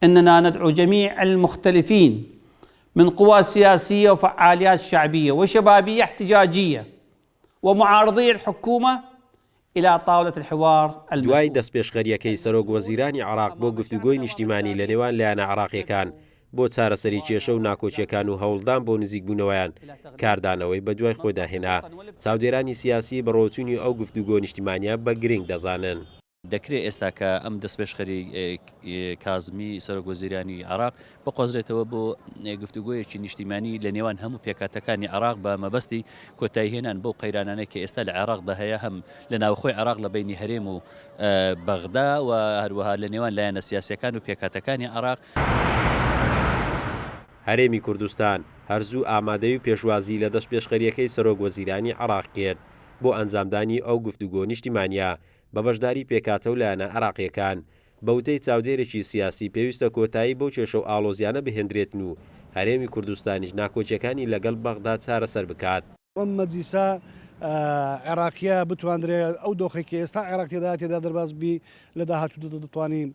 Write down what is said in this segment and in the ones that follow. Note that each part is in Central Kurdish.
إننا ندعو جميع المختلفين من قوى سياسية وفعاليات شعبية وشبابية احتجاجية ومعارضي الحكومة إلى طاولة الحوار دوای المسؤول. دەستپێشخەریەکەی سەرۆک وەزیرانی عێراق بۆ گفتوگۆی نیشتیمانی لە نێوان لایەنە عێراقیەکان بۆ چارەسەری کێشە و ناکۆچیەکان و هەوڵدان بۆ نزیکبوونەوەیان کاردانەوەی بە دوای خۆداهێنا، چاودێرانی سیاسی بە ڕۆچوونی ئەو گفتوگۆ نیشتیمانیە بە گرنگ دەزانن. دەکرێت ئێستا کە ئەم دەستپێشخەری کازمی سەرۆک وەزیرانی عێراق بقۆزرێتەوە بۆ گفتوگۆیەکی نیشتیمانی لە نێوان هەموو پێکاتەکانی عێراق بە مەبەستی کۆتاییهێنان بۆ قەیرانانەی کە ئێستا لە عێراقدا هەیە، هەم لە ناوخۆی عێراق لە بینی هەرێم و بەغدا و هەروەها لە نێوان لایەنە سیاسیەکان و پێکاتەکانی عێراق. هەرێمی کوردستان هەرزوو ئامادەی و پێشوازی لە دەستپێشخەریەکەی سەرۆک وەزیرانی عێراق کرد بۆ ئەنجامدانی ئەو گفتوگۆ نیشتیمانیە بە بەشداری پێکاتە و لایەنە عێراقیەکان. بەوتەی چاودێرێکی سیاسی پێویستە کۆتایی بەو کێشە و ئاڵۆزیانە بهێنرێتن و هەرێمی کوردستانیش ناکۆچیەکانی لەگەڵ بەغدا چارەسەر بکات. ئەم مەجلیسە عێراقیە بتوانرێت ئەو دۆخێکی ئێستا عێراقیدا تێدا دەرباز بی لە داهاتوودا دەتوانین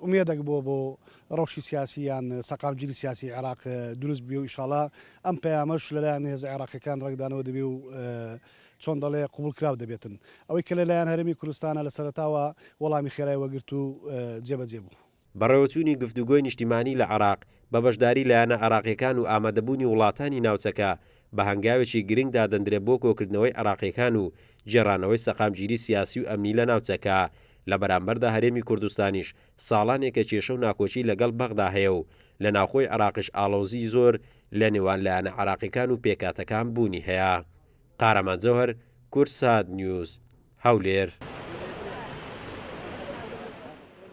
ئومێدەک بۆ ڕەوشی سیاسییان سەقامگیری سیاسی عێراق دروست بی و ئینشاڵڵا ئەم پەیامەش لەلایەن هێز عێراقیەکان ڕێکدانەوە دەبێ و چۆن دەڵێ قوبولکراو دەبێتن. ئەوەی کە لەلایەن هەرێمی کوردستانە لە سەرەتاوە وەڵامی خێرای وەگرت و جێبەجێ بوو. بەڕێوەچوونی گفتوگۆی نیشتیمانی لە عێراق بە بەشداری لایەنە عێراقیەکان و ئامادەبوونی وڵاتانی ناوچەکە بە هەنگاوێکی گرنگ دادەندرێت بۆ کۆکردنەوەی عێراقیەکان و جێڕانەوەی سەقامگیری سیاسی و ئەمنی لە ناوچەکە. لە بەرامبەردا هەرێمی کوردستانیش ساڵانێکە کێشە و ناکۆچی لەگەڵ بەغدا هەیە و لە ناوخۆی عێراقیش ئاڵۆزی زۆر لە نێوان لایەنە عێراقیەکان و پێکاتەکان بوونی هەیە. قارەمان جەوهەر، کورسات نیوز، هەولێر.